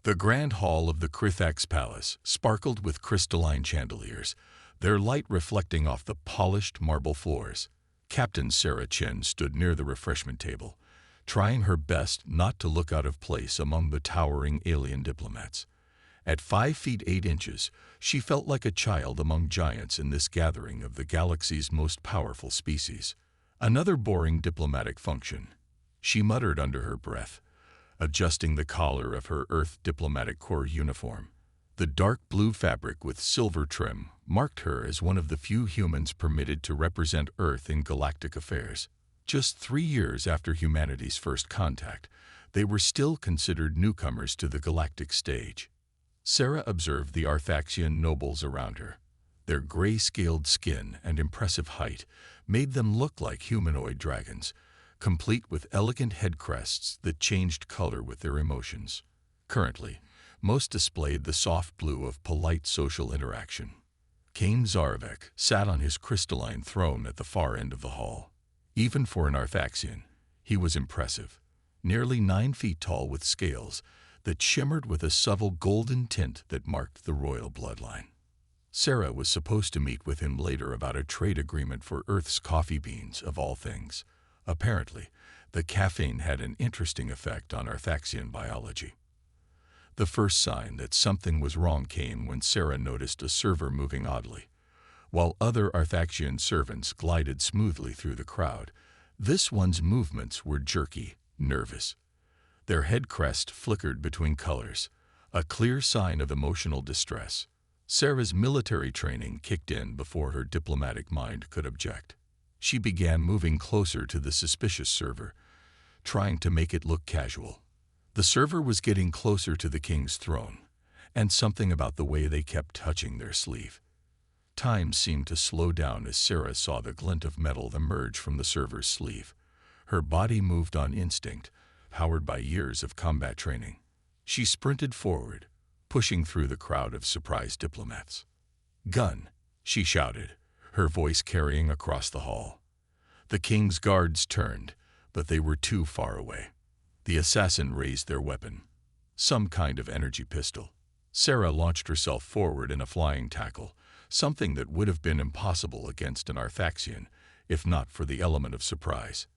The grand hall of the Krithax Palace sparkled with crystalline chandeliers, their light reflecting off the polished marble floors. Captain Sarah Chen stood near the refreshment table, trying her best not to look out of place among the towering alien diplomats. At 5 feet 8 inches, she felt like a child among giants in this gathering of the galaxy's most powerful species. Another boring diplomatic function, she muttered under her breath, adjusting the collar of her Earth Diplomatic Corps uniform. The dark blue fabric with silver trim marked her as one of the few humans permitted to represent Earth in galactic affairs. Just 3 years after humanity's first contact, they were still considered newcomers to the galactic stage. Sarah observed the Arthaxian nobles around her. Their gray-scaled skin and impressive height made them look like humanoid dragons, complete with elegant head crests that changed color with their emotions. Currently, most displayed the soft blue of polite social interaction. Kane Zarvek sat on his crystalline throne at the far end of the hall. Even for an Arthaxian, he was impressive, nearly 9 feet tall with scales that shimmered with a subtle golden tint that marked the royal bloodline. Sarah was supposed to meet with him later about a trade agreement for Earth's coffee beans, of all things. Apparently, the caffeine had an interesting effect on Arthaxian biology. The first sign that something was wrong came when Sarah noticed a server moving oddly. While other Arthaxian servants glided smoothly through the crowd, this one's movements were jerky, nervous. Their head crest flickered between colors, a clear sign of emotional distress. Sarah's military training kicked in before her diplomatic mind could object. She began moving closer to the suspicious server, trying to make it look casual. The server was getting closer to the king's throne, and something about the way they kept touching their sleeve. Time seemed to slow down as Sarah saw the glint of metal emerge from the server's sleeve. Her body moved on instinct, powered by years of combat training. She sprinted forward, pushing through the crowd of surprised diplomats. "Gun!" she shouted, her voice carrying across the hall. The king's guards turned, but they were too far away. The assassin raised their weapon, some kind of energy pistol. Sarah launched herself forward in a flying tackle, something that would have been impossible against an Arthaxian, if not for the element of surprise.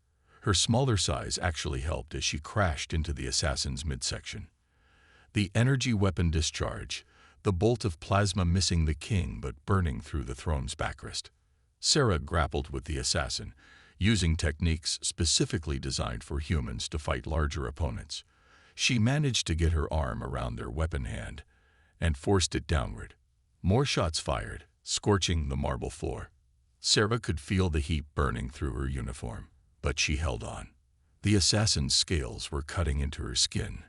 Her smaller size actually helped as she crashed into the assassin's midsection. The energy weapon discharge, the bolt of plasma missing the king but burning through the throne's backrest. Sarah grappled with the assassin, using techniques specifically designed for humans to fight larger opponents. She managed to get her arm around their weapon hand and forced it downward. More shots fired, scorching the marble floor. Sarah could feel the heat burning through her uniform, but she held on. The assassin's scales were cutting into her skin,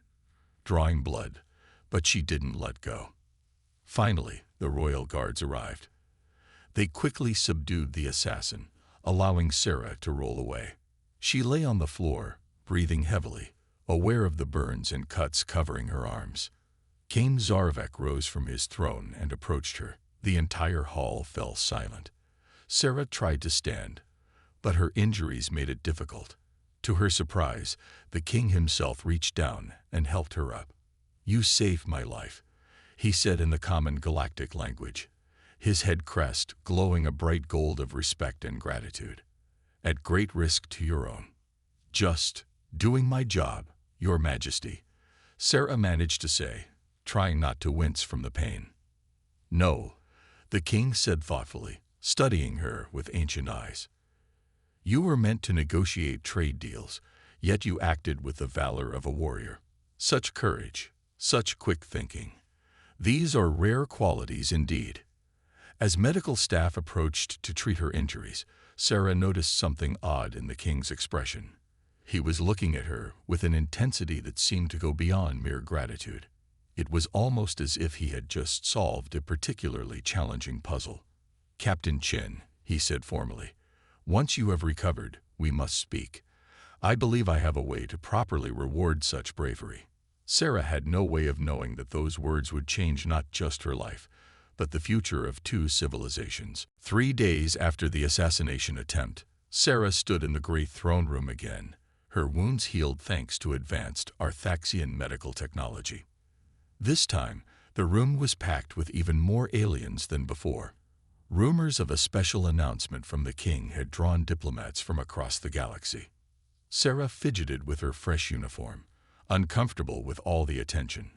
drawing blood, but she didn't let go. Finally, the royal guards arrived. They quickly subdued the assassin, allowing Sarah to roll away. She lay on the floor, breathing heavily, aware of the burns and cuts covering her arms. Kane Zarvek rose from his throne and approached her. The entire hall fell silent. Sarah tried to stand, but her injuries made it difficult. To her surprise, the king himself reached down and helped her up. "You saved my life," he said in the common galactic language, his head crest glowing a bright gold of respect and gratitude. "At great risk to your own." "Just doing my job, Your Majesty," Sarah managed to say, trying not to wince from the pain. "No," the king said thoughtfully, studying her with ancient eyes. "You were meant to negotiate trade deals, yet you acted with the valor of a warrior. Such courage, such quick thinking. These are rare qualities indeed." As medical staff approached to treat her injuries, Sarah noticed something odd in the king's expression. He was looking at her with an intensity that seemed to go beyond mere gratitude. It was almost as if he had just solved a particularly challenging puzzle. "Captain Chin," he said formally, "once you have recovered, we must speak. I believe I have a way to properly reward such bravery." Sarah had no way of knowing that those words would change not just her life, but the future of 2 civilizations. 3 days after the assassination attempt, Sarah stood in the great throne room again, her wounds healed thanks to advanced Arthaxian medical technology. This time, the room was packed with even more aliens than before. Rumors of a special announcement from the king had drawn diplomats from across the galaxy. Sarah fidgeted with her fresh uniform, uncomfortable with all the attention.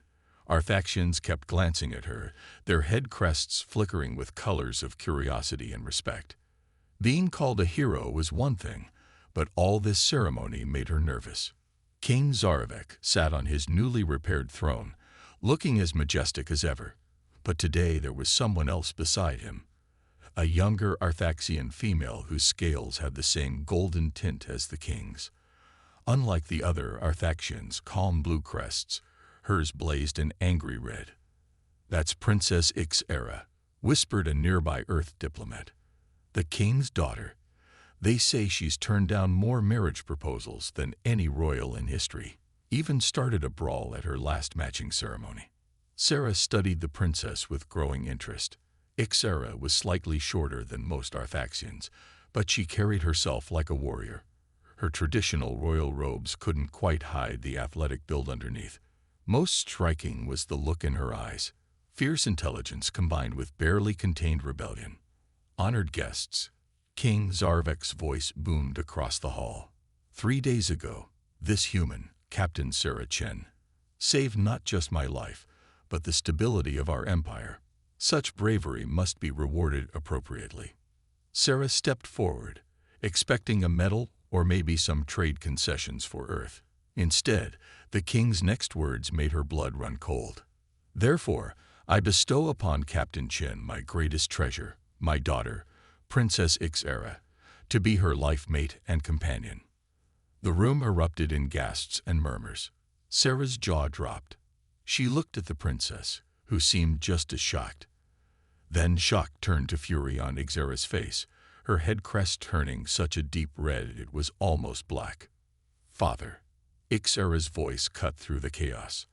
Arthaxians kept glancing at her, their head crests flickering with colors of curiosity and respect. Being called a hero was one thing, but all this ceremony made her nervous. King Zarovek sat on his newly repaired throne, looking as majestic as ever. But today there was someone else beside him, a younger Arthaxian female whose scales had the same golden tint as the king's. Unlike the other Arthaxians' calm blue crests, hers blazed an angry red. "That's Princess Ixera," whispered a nearby Earth diplomat. "The king's daughter. They say she's turned down more marriage proposals than any royal in history. Even started a brawl at her last matching ceremony." Sarah studied the princess with growing interest. Ixera was slightly shorter than most Arthaxians, but she carried herself like a warrior. Her traditional royal robes couldn't quite hide the athletic build underneath. Most striking was the look in her eyes, fierce intelligence combined with barely contained rebellion. "Honored guests," King Zarovek's voice boomed across the hall. 3 days ago, this human, Captain Sarah Chen, saved not just my life, but the stability of our empire. Such bravery must be rewarded appropriately." Sarah stepped forward, expecting a medal or maybe some trade concessions for Earth. Instead, the king's next words made her blood run cold. "Therefore, I bestow upon Captain Chen my greatest treasure, my daughter, Princess Ixera, to be her life mate and companion." The room erupted in gasps and murmurs. Sarah's jaw dropped. She looked at the princess, who seemed just as shocked. Then shock turned to fury on Ixera's face, her head crest turning such a deep red it was almost black. "Father," Ixera's voice cut through the chaos.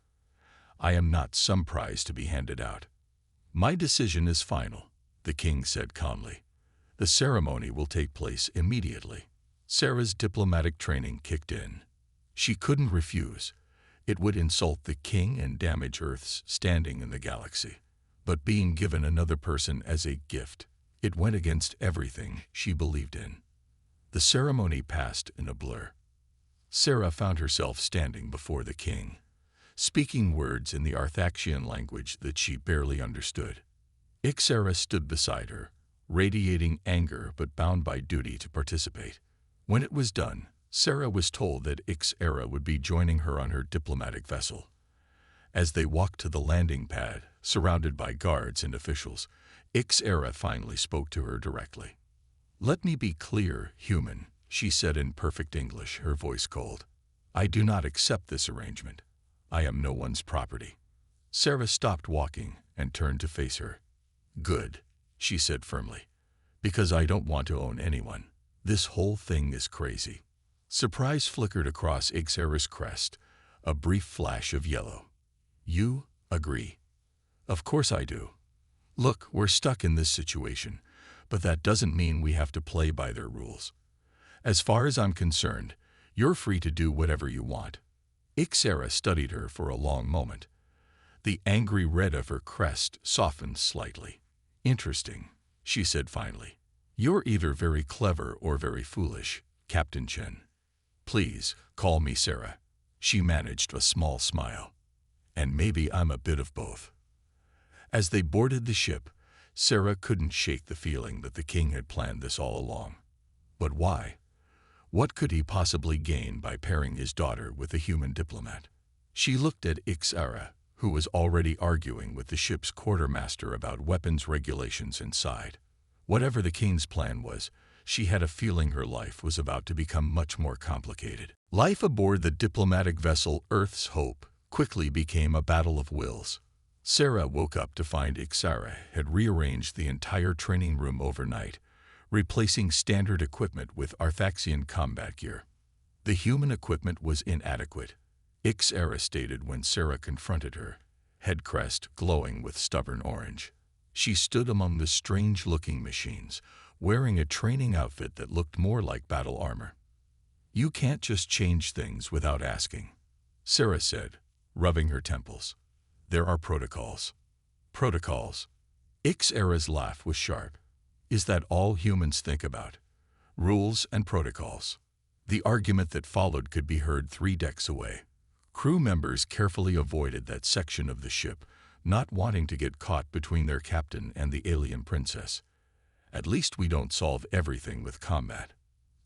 "I am not some prize to be handed out. My decision is final," the king said calmly. "The ceremony will take place immediately." Sarah's diplomatic training kicked in. She couldn't refuse. It would insult the king and damage Earth's standing in the galaxy. But being given another person as a gift, it went against everything she believed in. The ceremony passed in a blur. Sarah found herself standing before the king, speaking words in the Arthaxian language that she barely understood. Ixera stood beside her, radiating anger but bound by duty to participate. When it was done, Sarah was told that Ixera would be joining her on her diplomatic vessel. As they walked to the landing pad, surrounded by guards and officials, Ixera finally spoke to her directly. "Let me be clear, human," she said in perfect English, her voice cold. "I do not accept this arrangement. I am no one's property." Sarah stopped walking and turned to face her. "Good," she said firmly, "because I don't want to own anyone. This whole thing is crazy." Surprise flickered across Ixera's crest, a brief flash of yellow. "You agree?" "Of course I do. Look, we're stuck in this situation, but that doesn't mean we have to play by their rules. As far as I'm concerned, you're free to do whatever you want." Ixera studied her for a long moment. The angry red of her crest softened slightly. "Interesting," she said finally. "You're either very clever or very foolish, Captain Chen. Please, call me Sarah." She managed a small smile. "And maybe I'm a bit of both." As they boarded the ship, Sarah couldn't shake the feeling that the king had planned this all along. But why? What could he possibly gain by pairing his daughter with a human diplomat? She looked at Ixera, who was already arguing with the ship's quartermaster about weapons regulations inside. Whatever the king's plan was, she had a feeling her life was about to become much more complicated. Life aboard the diplomatic vessel Earth's Hope quickly became a battle of wills. Sarah woke up to find Ixera had rearranged the entire training room overnight, replacing standard equipment with Arthaxian combat gear. The human equipment was inadequate, Ixera stated when Sarah confronted her, head crest glowing with stubborn orange. She stood among the strange-looking machines, wearing a training outfit that looked more like battle armor. "You can't just change things without asking," Sarah said, rubbing her temples. There are protocols. Protocols. Ixera's laugh was sharp. Is that all humans think about? Rules and protocols. The argument that followed could be heard 3 decks away. Crew members carefully avoided that section of the ship, not wanting to get caught between their captain and the alien princess. At least we don't solve everything with combat.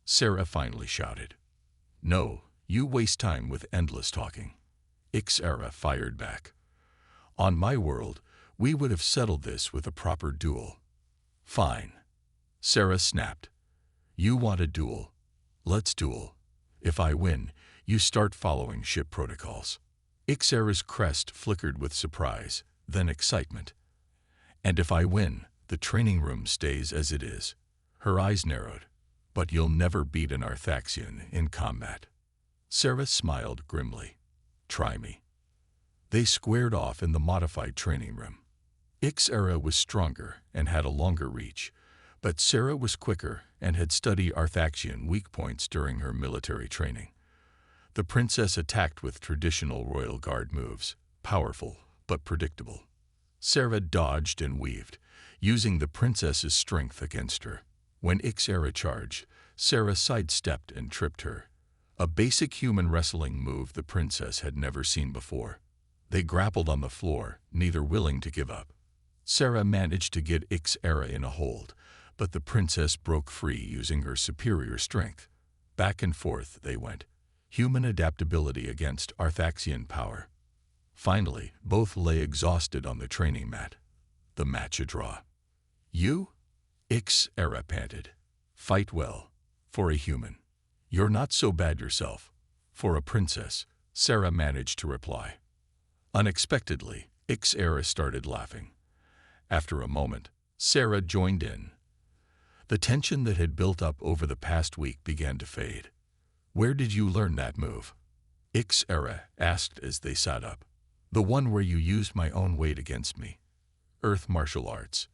Sarah finally shouted. No, you waste time with endless talking. Ixera fired back. On my world, we would have settled this with a proper duel. Fine. Sarah snapped. You want a duel? Let's duel. If I win, you start following ship protocols. Ixera's crest flickered with surprise, then excitement. And if I win, the training room stays as it is. Her eyes narrowed. But you'll never beat an Arthaxian in combat. Sarah smiled grimly. Try me. They squared off in the modified training room. Ixera was stronger and had a longer reach, but Sarah was quicker and had studied Arthaxian weak points during her military training. The princess attacked with traditional royal guard moves, powerful but predictable. Sarah dodged and weaved, using the princess's strength against her. When Ixera charged, Sarah sidestepped and tripped her. A basic human wrestling move the princess had never seen before. They grappled on the floor, neither willing to give up. Sarah managed to get Ixera in a hold, but the princess broke free using her superior strength. Back and forth they went, human adaptability against Arthaxian power. Finally, both lay exhausted on the training mat. The match a draw. You? Ixera panted. Fight well. For a human. You're not so bad yourself. For a princess, Sarah managed to reply. Unexpectedly, Ixera started laughing. After a moment, Sarah joined in. The tension that had built up over the past week began to fade. Where did you learn that move? Ixera asked as they sat up. The one where you used my own weight against me. Earth martial arts.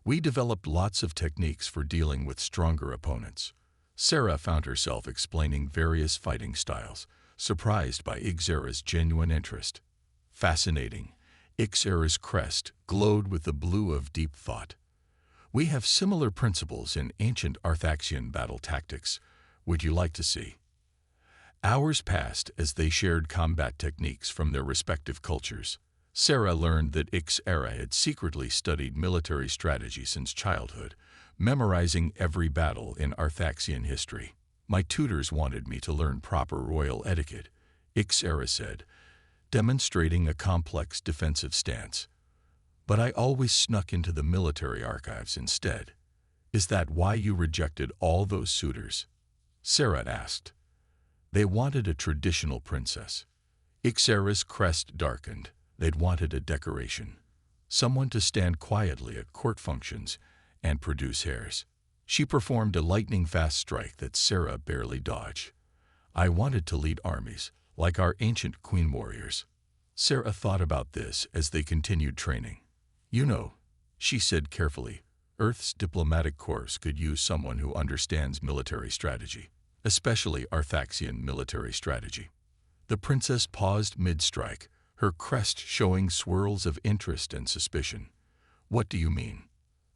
We developed lots of techniques for dealing with stronger opponents. Sarah found herself explaining various fighting styles, surprised by Ixera's genuine interest. Fascinating. Ixera's crest glowed with the blue of deep thought. We have similar principles in ancient Arthaxian battle tactics. Would you like to see? Hours passed as they shared combat techniques from their respective cultures. Sarah learned that Ixera had secretly studied military strategy since childhood, memorizing every battle in Arthaxian history. My tutors wanted me to learn proper royal etiquette, Ixera said, demonstrating a complex defensive stance. But I always snuck into the military archives instead. Is that why you rejected all those suitors? Sarah asked. They wanted a traditional princess. Ixera's crest darkened. They'd wanted a decoration. Someone to stand quietly at court functions and produce heirs. She performed a lightning-fast strike that Sarah barely dodged. I wanted to lead armies, like our ancient queen warriors. Sarah thought about this as they continued training. You know, she said carefully, Earth's diplomatic corps could use someone who understands military strategy, especially Arthaxian military strategy. The princess paused mid-strike, her crest showing swirls of interest and suspicion. What do you mean?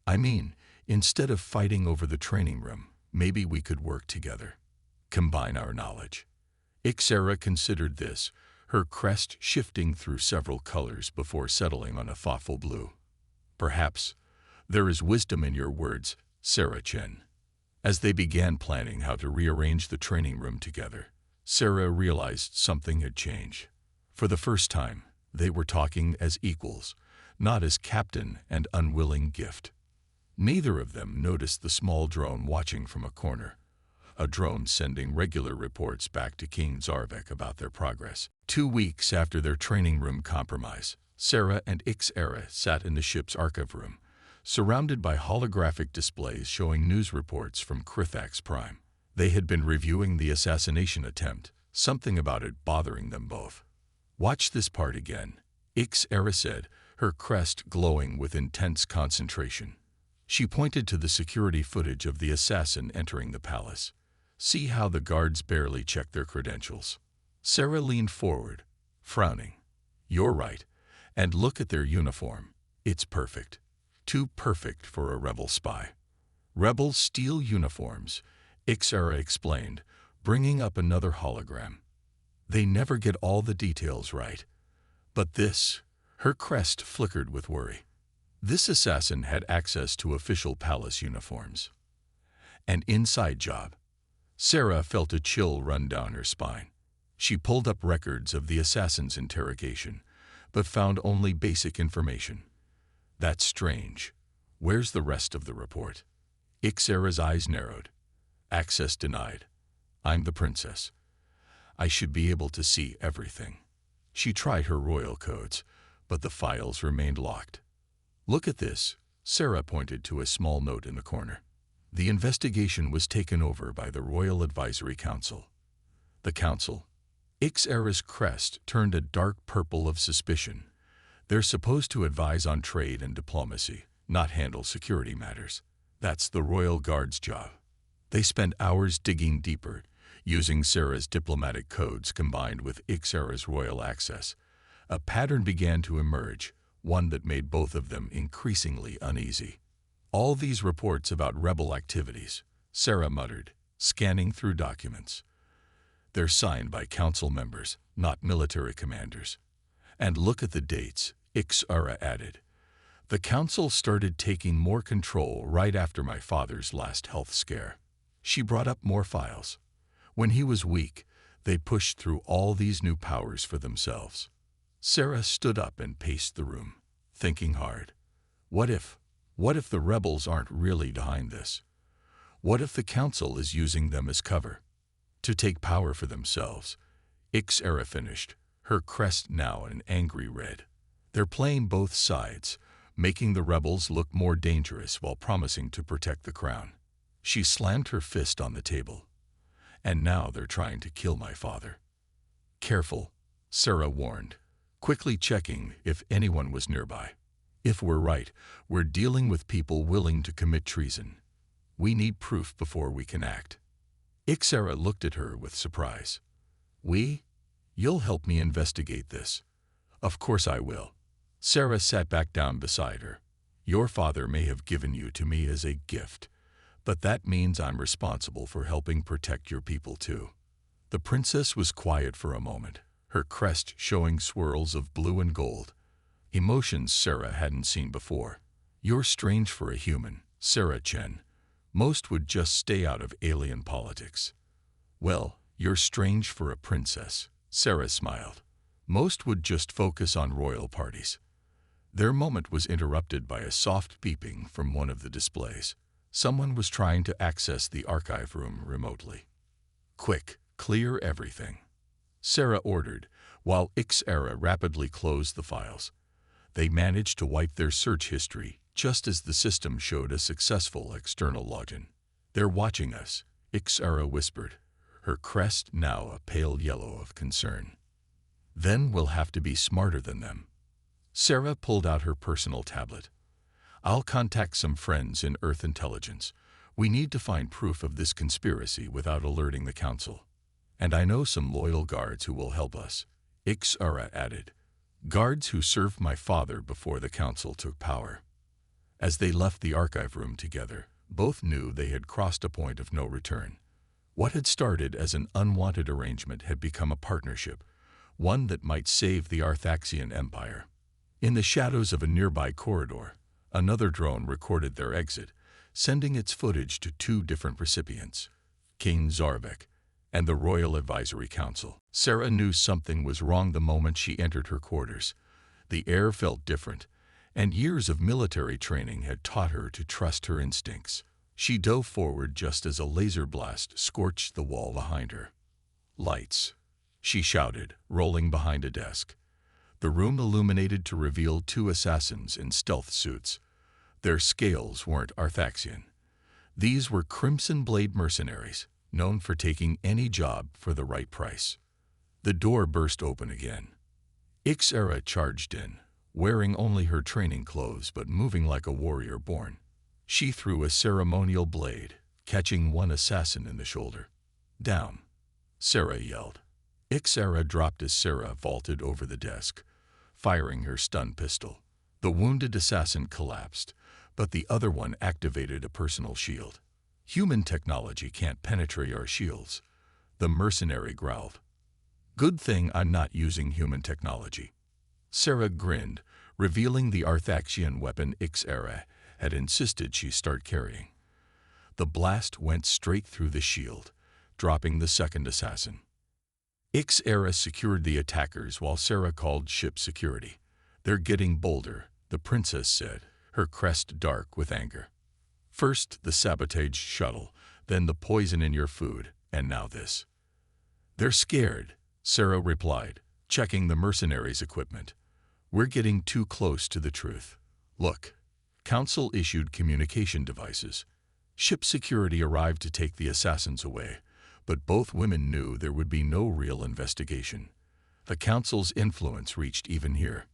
I mean, instead of fighting over the training room, maybe we could work together. Combine our knowledge. Ixera considered this, her crest shifting through several colors before settling on a thoughtful blue. Perhaps. There is wisdom in your words, Sarah Chen. As they began planning how to rearrange the training room together, Sarah realized something had changed. For the first time, they were talking as equals, not as captain and unwilling gift. Neither of them noticed the small drone watching from a corner, a drone sending regular reports back to King Zarvek about their progress. 2 weeks after their training room compromise, Sarah and Ixera sat in the ship's archive room, surrounded by holographic displays showing news reports from Crithax Prime. They had been reviewing the assassination attempt, something about it bothering them both. Watch this part again, Ixera said, her crest glowing with intense concentration. She pointed to the security footage of the assassin entering the palace. See how the guards barely checked their credentials. Sarah leaned forward, frowning. You're right. And look at their uniform. It's perfect. Too perfect for a rebel spy. Rebels steal uniforms, Ixera explained, bringing up another hologram. They never get all the details right. But this, her crest flickered with worry. This assassin had access to official palace uniforms. An inside job. Sarah felt a chill run down her spine. She pulled up records of the assassin's interrogation, but found only basic information. That's strange. Where's the rest of the report? Ixera's eyes narrowed. Access denied. I'm the princess. I should be able to see everything. She tried her royal codes, but the files remained locked. Look at this, Sarah pointed to a small note in the corner. The investigation was taken over by the Royal Advisory Council. The council? Ixera's crest turned a dark purple of suspicion. They're supposed to advise on trade and diplomacy, not handle security matters. That's the Royal Guard's job. They spent hours digging deeper, using Sarah's diplomatic codes combined with Ixera's royal access. A pattern began to emerge, one that made both of them increasingly uneasy. All these reports about rebel activities, Sarah muttered, scanning through documents. They're signed by council members, not military commanders. And look at the dates, Ixera added. The council started taking more control right after my father's last health scare. She brought up more files. When he was weak, they pushed through all these new powers for themselves. Sarah stood up and paced the room, thinking hard. What if the rebels aren't really behind this? What if the council is using them as cover? To take power for themselves. Ixera finished, her crest now an angry red. They're playing both sides, making the rebels look more dangerous while promising to protect the crown. She slammed her fist on the table. And now they're trying to kill my father. Careful, Sarah warned, quickly checking if anyone was nearby. If we're right, we're dealing with people willing to commit treason. We need proof before we can act. Ixera looked at her with surprise. You'll help me investigate this. Of course I will. Sarah sat back down beside her. Your father may have given you to me as a gift, but that means I'm responsible for helping protect your people too. The princess was quiet for a moment, her crest showing swirls of blue and gold. Emotions Sarah hadn't seen before. You're strange for a human, Sarah Chen. Most would just stay out of alien politics. Well, you're strange for a princess, Sarah smiled. Most would just focus on royal parties. Their moment was interrupted by a soft beeping from one of the displays. Someone was trying to access the archive room remotely. Quick, clear everything, Sarah ordered, while Ixera rapidly closed the files. They managed to wipe their search history just as the system showed a successful external login. They're watching us, Ixera whispered, her crest now a pale yellow of concern. Then we'll have to be smarter than them. Sarah pulled out her personal tablet. I'll contact some friends in Earth Intelligence. We need to find proof of this conspiracy without alerting the council. And I know some loyal guards who will help us, Ixera added. Guards who served my father before the council took power. As they left the archive room together, both knew they had crossed a point of no return. What had started as an unwanted arrangement had become a partnership, one that might save the Arthaxian Empire. In the shadows of a nearby corridor, another drone recorded their exit, sending its footage to two different recipients, King Zarvek and the Royal Advisory Council. Sarah knew something was wrong the moment she entered her quarters. The air felt different, and years of military training had taught her to trust her instincts. She dove forward just as a laser blast scorched the wall behind her. Lights, she shouted, rolling behind a desk. The room illuminated to reveal two assassins in stealth suits. Their scales weren't Arthaxian. These were Crimson Blade mercenaries, known for taking any job for the right price. The door burst open again. Ixera charged in, wearing only her training clothes but moving like a warrior born. She threw a ceremonial blade, catching one assassin in the shoulder. Down, Sarah yelled. Ixera dropped as Sarah vaulted over the desk, firing her stun pistol. The wounded assassin collapsed, but the other one activated a personal shield. "Human technology can't penetrate our shields," the mercenary growled. "Good thing I'm not using human technology." Sarah grinned, revealing the Arthaxian weapon Ixera had insisted she start carrying. The blast went straight through the shield, dropping the second assassin. Ixera secured the attackers while Sarah called ship security. "They're getting bolder," the princess said, her crest dark with anger. "First the sabotage shuttle, then the poison in your food, and now this." "They're scared," Sarah replied, checking the mercenaries' equipment. "We're getting too close to the truth. Look." Council issued communication devices. Ship security arrived to take the assassins away, but both women knew there would be no real investigation. The Council's influence reached even here.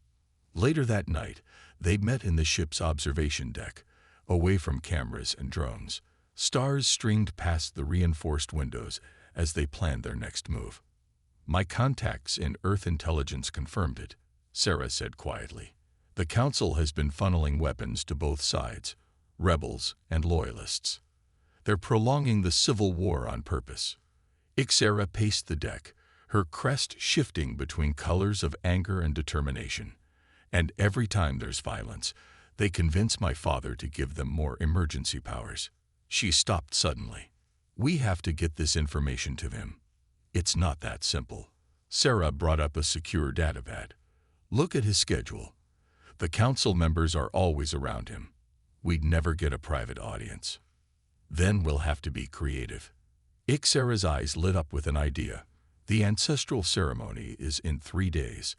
Later that night, they met in the ship's observation deck, away from cameras and drones. Stars streamed past the reinforced windows as they planned their next move. "My contacts in Earth intelligence confirmed it," Sarah said quietly. "The Council has been funneling weapons to both sides, rebels and loyalists. They're prolonging the civil war on purpose." Ixera paced the deck, her crest shifting between colors of anger and determination. "And every time there's violence, they convince my father to give them more emergency powers." She stopped suddenly. "We have to get this information to him." "It's not that simple." Sarah brought up a secure datapad. "Look at his schedule. The Council members are always around him. We'd never get a private audience." "Then we'll have to be creative." Ixera's eyes lit up with an idea. "The ancestral ceremony is in 3 days.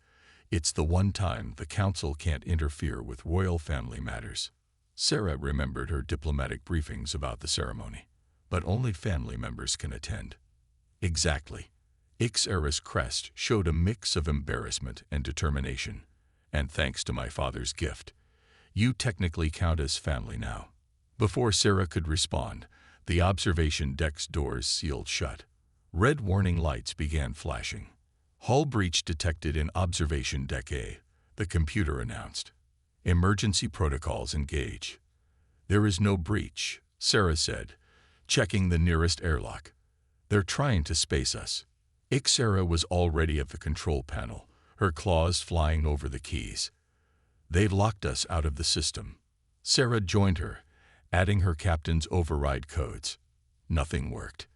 It's the one time the Council can't interfere with royal family matters." Sarah remembered her diplomatic briefings about the ceremony. "But only family members can attend." "Exactly." Ixera's crest showed a mix of embarrassment and determination. "And thanks to my father's gift, you technically count as family now." Before Sarah could respond, the observation deck's doors sealed shut. Red warning lights began flashing. "Hull breach detected in Observation Deck A," the computer announced. "Emergency protocols engage." "There is no breach," Sarah said, checking the nearest airlock. "They're trying to space us." Ixera was already at the control panel, her claws flying over the keys. "They've locked us out of the system." Sarah joined her, adding her captain's override codes. Nothing worked.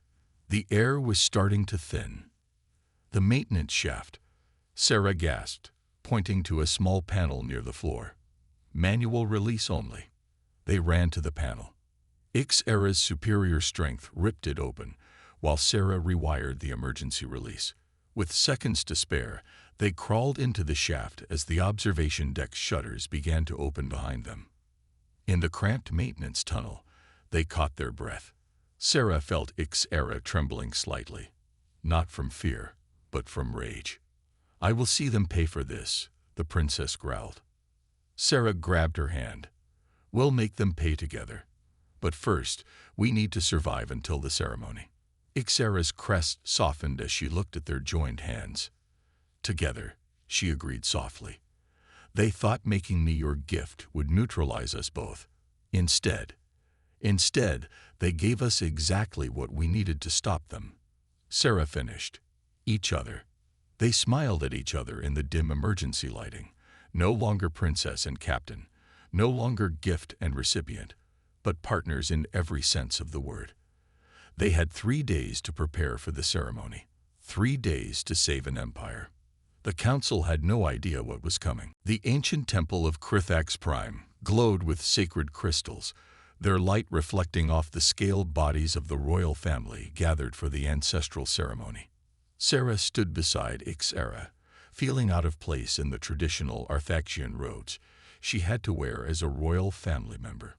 The air was starting to thin. "The maintenance shaft," Sarah gasped, pointing to a small panel near the floor. "Manual release only." They ran to the panel. Ixera's superior strength ripped it open, while Sarah rewired the emergency release. With seconds to spare, they crawled into the shaft as the observation deck shutters began to open behind them. In the cramped maintenance tunnel, they caught their breath. Sarah felt Ixera trembling slightly, not from fear, but from rage. "I will see them pay for this," the princess growled. Sarah grabbed her hand. "We'll make them pay together. But first, we need to survive until the ceremony." Ixera's crest softened as she looked at their joined hands. "Together," she agreed softly. "They thought making me your gift would neutralize us both. Instead, they gave us exactly what we needed to stop them." Sarah finished. "Each other." They smiled at each other in the dim emergency lighting. No longer princess and captain, no longer gift and recipient, but partners in every sense of the word. They had 3 days to prepare for the ceremony, 3 days to save an empire. The Council had no idea what was coming. The ancient temple of Crithax Prime glowed with sacred crystals, their light reflecting off the scaled bodies of the royal family gathered for the ancestral ceremony. Sarah stood beside Ixera, feeling out of place in the traditional Arthaxian robes she had to wear as a royal family member.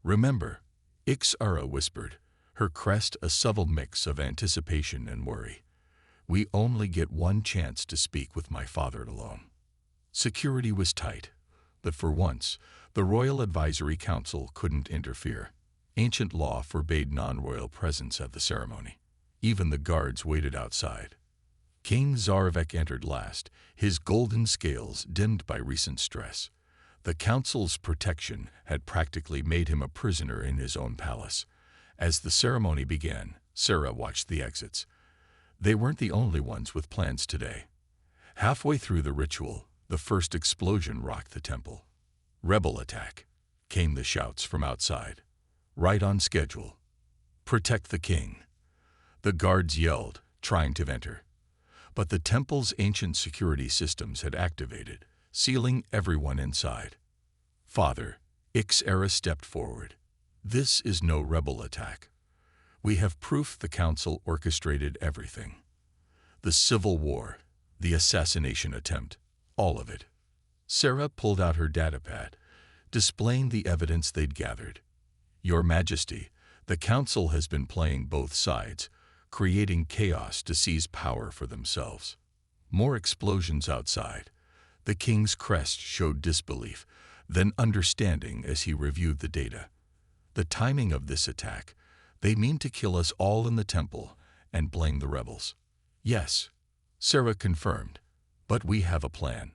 "Remember," Ixera whispered, her crest a subtle mix of anticipation and worry. "We only get one chance to speak with my father alone." Security was tight, but for once, the Royal Advisory Council couldn't interfere. Ancient law forbade non-royal presence at the ceremony. Even the guards waited outside. King Zarvek entered last, his golden scales dimmed by recent stress. The council's protection had practically made him a prisoner in his own palace. As the ceremony began, Sarah watched the exits. They weren't the only ones with plans today. Halfway through the ritual, the first explosion rocked the temple. "Rebel attack," came the shouts from outside. "Right on schedule. Protect the king." The guards yelled, trying to enter. But the temple's ancient security systems had activated, sealing everyone inside. Father Ixera stepped forward. "This is no rebel attack. We have proof the council orchestrated everything. The civil war, the assassination attempt, all of it." Sarah pulled out her datapad, displaying the evidence they'd gathered. "Your Majesty, the council has been playing both sides, creating chaos to seize power for themselves." More explosions outside. The king's crest showed disbelief, then understanding as he reviewed the data. "The timing of this attack, they mean to kill us all in the temple and blame the rebels." "Yes," Sarah confirmed, "but we have a plan.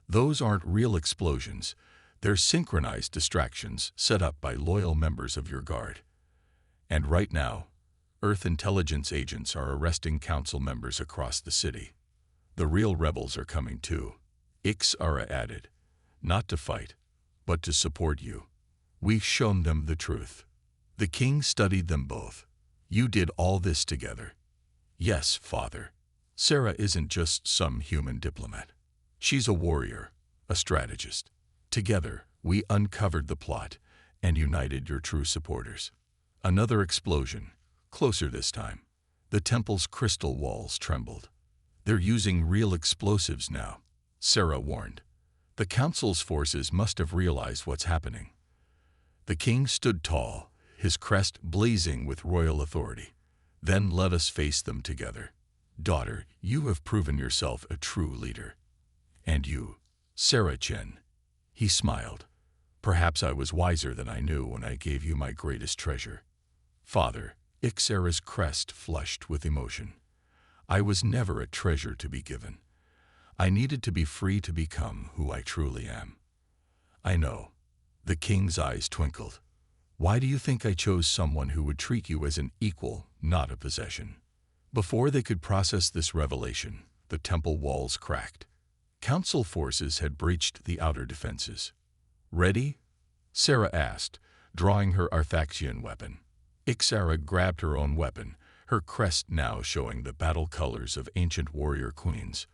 Those aren't real explosions. They're synchronized distractions set up by loyal members of your guard. And right now, Earth intelligence agents are arresting council members across the city. The real rebels are coming too," Ixara added. "Not to fight, but to support you. We've shown them the truth." The king studied them both. "You did all this together." "Yes, father. Sarah isn't just some human diplomat. She's a warrior, a strategist. Together, we uncovered the plot and united your true supporters." Another explosion, closer this time. The temple's crystal walls trembled. "They're using real explosives now," Sarah warned. "The council's forces must have realized what's happening." The king stood tall, his crest blazing with royal authority. "Then let us face them together. Daughter, you have proven yourself a true leader. And you, Sarah Chen." He smiled. "Perhaps I was wiser than I knew when I gave you my greatest treasure." Father Ixera's crest flushed with emotion. "I was never a treasure to be given. I needed to be free to become who I truly am." "I know." The king's eyes twinkled. "Why do you think I chose someone who would treat you as an equal, not a possession?" Before they could process this revelation, the temple walls cracked. Council forces had breached the outer defenses. "Ready?" Sarah asked, drawing her Arthaxian weapon. Ixara grabbed her own weapon, her crest now showing the battle colors of ancient warrior queens.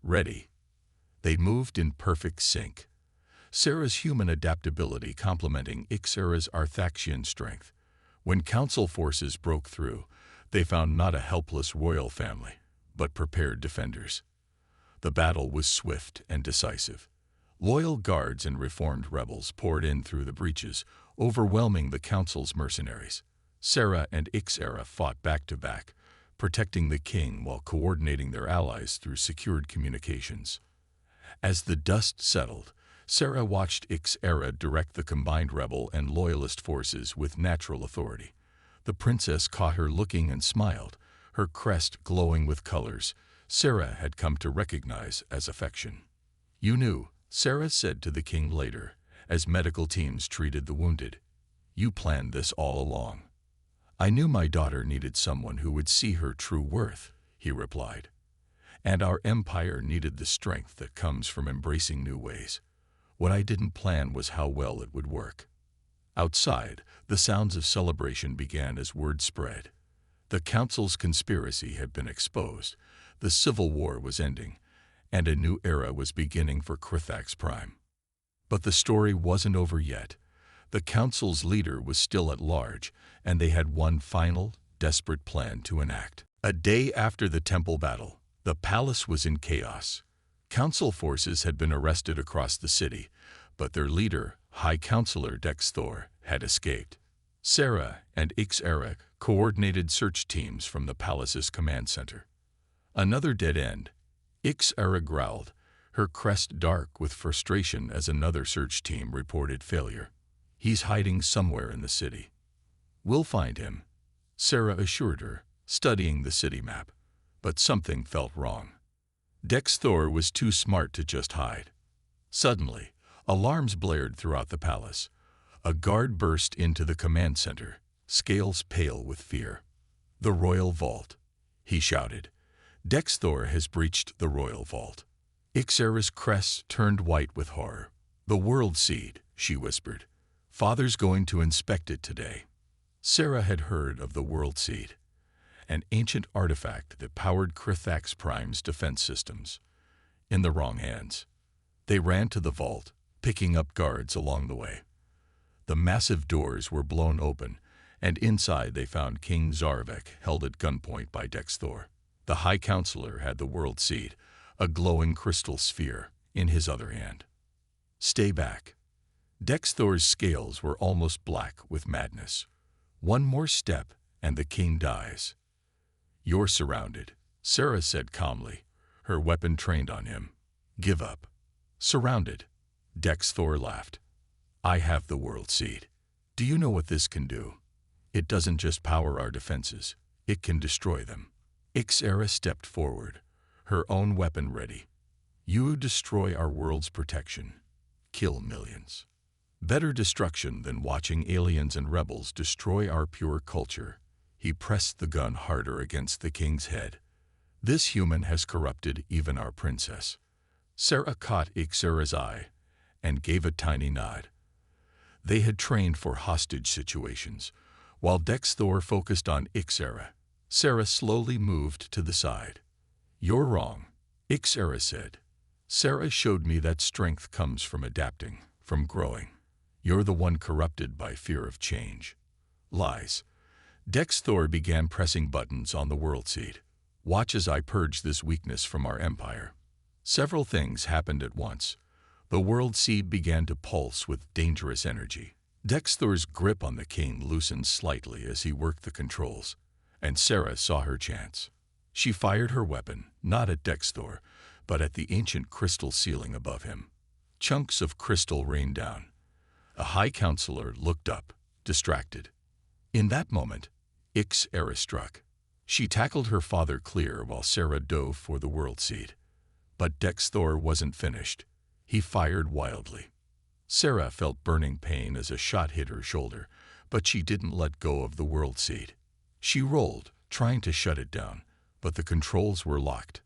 "Ready." They moved in perfect sync. Sarah's human adaptability complementing Ixara's Arthaxian strength. When council forces broke through, they found not a helpless royal family, but prepared defenders. The battle was swift and decisive. Loyal guards and reformed rebels poured in through the breaches, overwhelming the council's mercenaries. Sarah and Ixara fought back to back, protecting the king while coordinating their allies through secured communications. As the dust settled, Sarah watched Ixara direct the combined rebel and loyalist forces with natural authority. The princess caught her looking and smiled, her crest glowing with colors Sarah had come to recognize as affection. "You knew," Sarah said to the king later, as medical teams treated the wounded. "You planned this all along." "I knew my daughter needed someone who would see her true worth," he replied. "And our empire needed the strength that comes from embracing new ways. What I didn't plan was how well it would work." Outside, the sounds of celebration began as word spread. The council's conspiracy had been exposed, the civil war was ending, and a new era was beginning for Krithax Prime. But the story wasn't over yet. The council's leader was still at large, and they had one final, desperate plan to enact. A day after the temple battle, the palace was in chaos. Council forces had been arrested across the city, but their leader, High Counselor Dex Thor, had escaped. Sarah and Ixera coordinated search teams from the palace's command center. Another dead end. Ixera growled, her crest dark with frustration as another search team reported failure. "He's hiding somewhere in the city." "We'll find him," Sarah assured her, studying the city map. but something felt wrong. Dexthor was too smart to just hide. Suddenly, alarms blared throughout the palace. A guard burst into the command center, scales pale with fear. "The royal vault," he shouted. "Dexthor has breached the royal vault." Ixera's crest turned white with horror. "The world seed," she whispered. "Father's going to inspect it today." Sarah had heard of the world seed, an ancient artifact that powered Crithax Prime's defense systems. In the wrong hands. They ran to the vault, picking up guards along the way. The massive doors were blown open, and inside they found King Zarvek held at gunpoint by Dexthor. The High Counselor had the world seed, a glowing crystal sphere, in his other hand. "Stay back." Dexthor's scales were almost black with madness. "One more step, and the king dies." "You're surrounded," Sarah said calmly, her weapon trained on him. "Give up." "Surrounded?" Dexthor laughed. "I have the world seed. Do you know what this can do? It doesn't just power our defenses, it can destroy them." Ixera stepped forward, her own weapon ready. "You destroy our world's protection. Kill millions. Better destruction than watching aliens and rebels destroy our pure culture." He pressed the gun harder against the king's head. "This human has corrupted even our princess." Sarah caught Ixera's eye and gave a tiny nod. They had trained for hostage situations. While Dexthor focused on Ixera, Sarah slowly moved to the side. "You're wrong," Ixera said. "Sarah showed me that strength comes from adapting, from growing. You're the one corrupted by fear of change." "Lies." Dexthor began pressing buttons on the world seed. "Watch as I purge this weakness from our empire." Several things happened at once. The world seed began to pulse with dangerous energy. Dexthor's grip on the king loosened slightly as he worked the controls, and Sarah saw her chance. She fired her weapon, not at Dexthor, but at the ancient crystal ceiling above him. Chunks of crystal rained down. A High Counselor looked up, distracted. In that moment, Ixera struck. She tackled her father clear while Sarah dove for the world seed. But Dexthor wasn't finished. He fired wildly. Sarah felt burning pain as a shot hit her shoulder, but she didn't let go of the world seed. She rolled, trying to shut it down, but the controls were locked.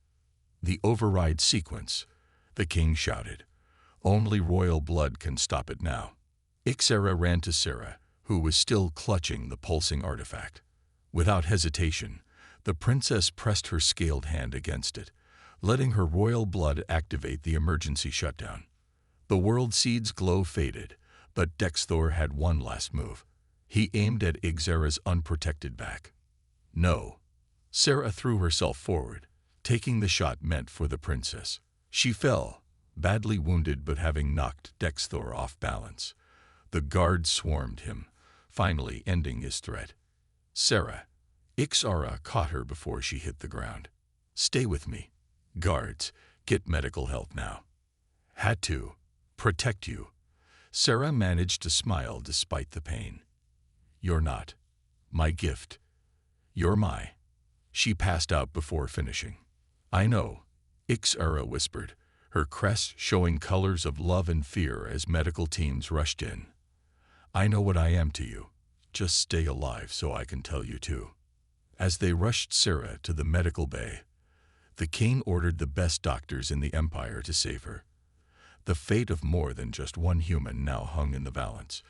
"The override sequence," the king shouted. "Only royal blood can stop it now." Ixera ran to Sarah, who was still clutching the pulsing artifact. Without hesitation, the princess pressed her scaled hand against it, letting her royal blood activate the emergency shutdown. The world seed's glow faded, but Dexthor had one last move. He aimed at Ixera's unprotected back. "No." Sarah threw herself forward, taking the shot meant for the princess. She fell, badly wounded but having knocked Dexthor off balance. The guards swarmed him, finally ending his threat. "Sarah." Ixera caught her before she hit the ground. "Stay with me. Guards, get medical help now." "Had to. Protect you." Sarah managed to smile despite the pain. "You're not my gift. You're my—" She passed out before finishing. "I know," Ixera whispered, her crest showing colors of love and fear as medical teams rushed in. "I know what I am to you. Just stay alive so I can tell you too." As they rushed Sarah to the medical bay, the king ordered the best doctors in the empire to save her. The fate of more than just one human now hung in the balance.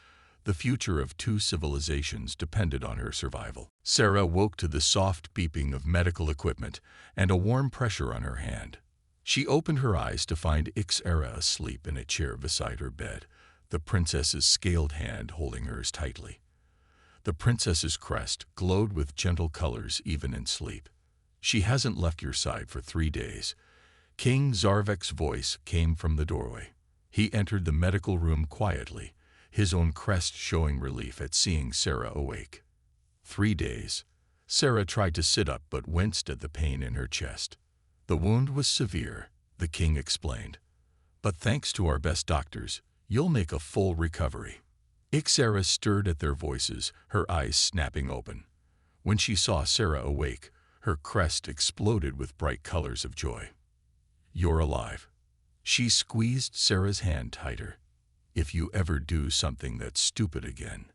The future of two civilizations depended on her survival. Sarah woke to the soft beeping of medical equipment and a warm pressure on her hand. She opened her eyes to find Ixera asleep in a chair beside her bed, the princess's scaled hand holding hers tightly. The princess's crest glowed with gentle colors even in sleep. "She hasn't left your side for 3 days." King Zarvek's voice came from the doorway. He entered the medical room quietly, his own crest showing relief at seeing Sarah awake. 3 days. Sarah tried to sit up but winced at the pain in her chest. "The wound was severe," the king explained. "But thanks to our best doctors, you'll make a full recovery." Ixera stirred at their voices, her eyes snapping open. When she saw Sarah awake, Her crest exploded with bright colors of joy. "You're alive." She squeezed Sarah's hand tighter. "If you ever do something that's stupid again."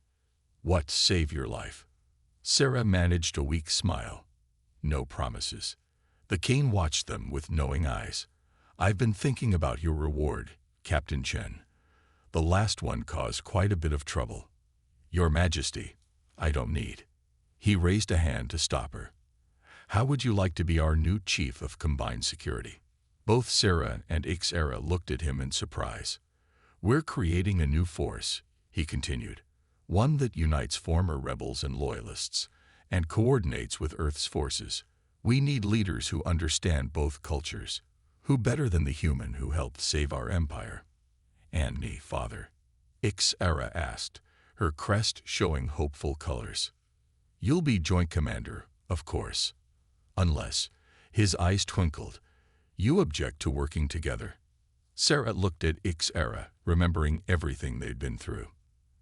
"What, save your life?" Sarah managed a weak smile. "No promises." The king watched them with knowing eyes. "I've been thinking about your reward, Captain Chen. The last one caused quite a bit of trouble." "Your Majesty, I don't need." He raised a hand to stop her. "How would you like to be our new chief of combined security?" Both Sarah and Ixera looked at him in surprise. "We're creating a new force," he continued, "one that unites former rebels and loyalists and coordinates with Earth's forces. We need leaders who understand both cultures. Who better than the human who helped save our empire?" "And me, father?" Ixera asked, her crest showing hopeful colors. "You'll be joint commander, of course. Unless," his eyes twinkled, "you object to working together." Sarah looked at Ixera, remembering everything they'd been through.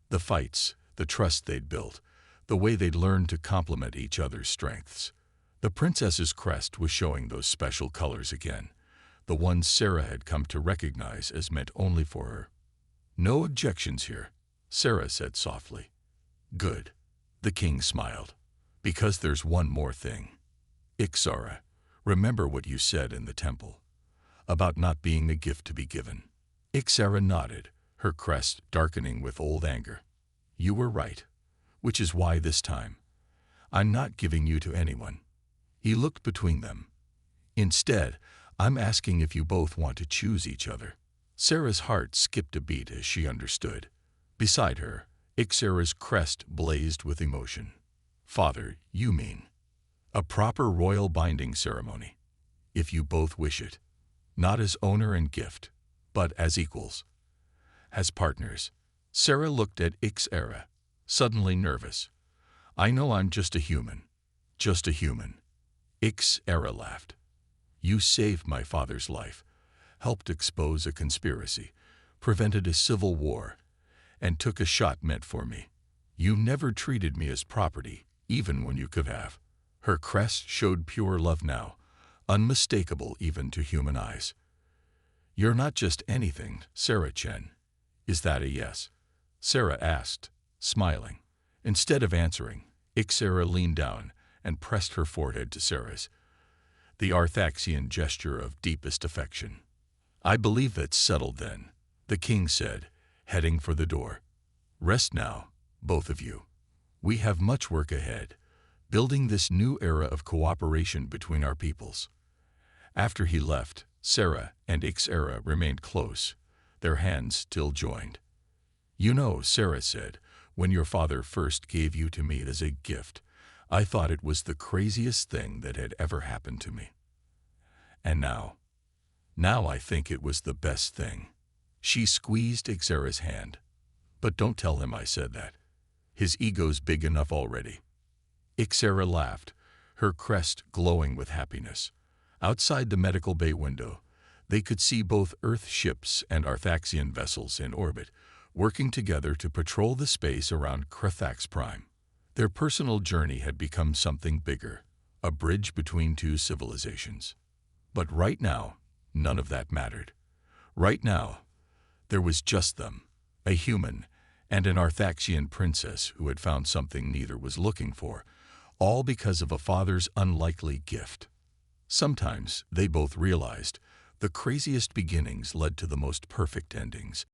The fights, the trust they'd built, the way they'd learned to complement each other's strengths. The princess's crest was showing those special colors again, the ones Sarah had come to recognize as meant only for her. "No objections here," Sarah said softly. "Good." The king smiled. "Because there's one more thing. Ixara, remember what you said in the temple about not being a gift to be given." Ixara nodded, her crest darkening with old anger. "You were right, which is why this time, I'm not giving you to anyone." He looked between them. "Instead, I'm asking if you both want to choose each other." Sarah's heart skipped a beat as she understood. Beside her, Ixera's crest blazed with emotion. "Father, you mean a proper royal binding ceremony, if you both wish it, not as owner and gift, but as equals, as partners." Sarah looked at Ixera, suddenly nervous. "I know I'm just a human, just a human." Ixera laughed. "You saved my father's life, helped expose a conspiracy, prevented a civil war, and took a shot meant for me. You never treated me as property, even when you could have." Her crest showed pure love now, unmistakable even to human eyes. "You're not just anything, Sarah Chen. Is that a yes?" Sarah asked, smiling. Instead of answering, Ixera leaned down and pressed her forehead to Sarah's, the Arthaxian gesture of deepest affection. "I believe that's settled then," the king said, heading for the door. "Rest now, both of you. We have much work ahead, building this new era of cooperation between our peoples." After he left, Sarah and Ixera remained close, their hands still joined. "You know," Sarah said, "when your father first gave you to me as a gift, I thought it was the craziest thing that had ever happened to me. And now I think it was the best thing." She squeezed Ixera's hand. "But don't tell him I said that. His ego's big enough already." Ixera laughed, her crest glowing with happiness. Outside the medical bay window, they could see both Earth ships and Arthaxian vessels in orbit, working together to patrol the space around Krethax Prime. Their personal journey had become something bigger, a bridge between two civilizations. But right now, none of that mattered. Right now, there was just them, a human and an Arthaxian princess who had found something neither was looking for, all because of a father's unlikely gift. Sometimes, they both realized, the craziest beginnings led to the most perfect endings.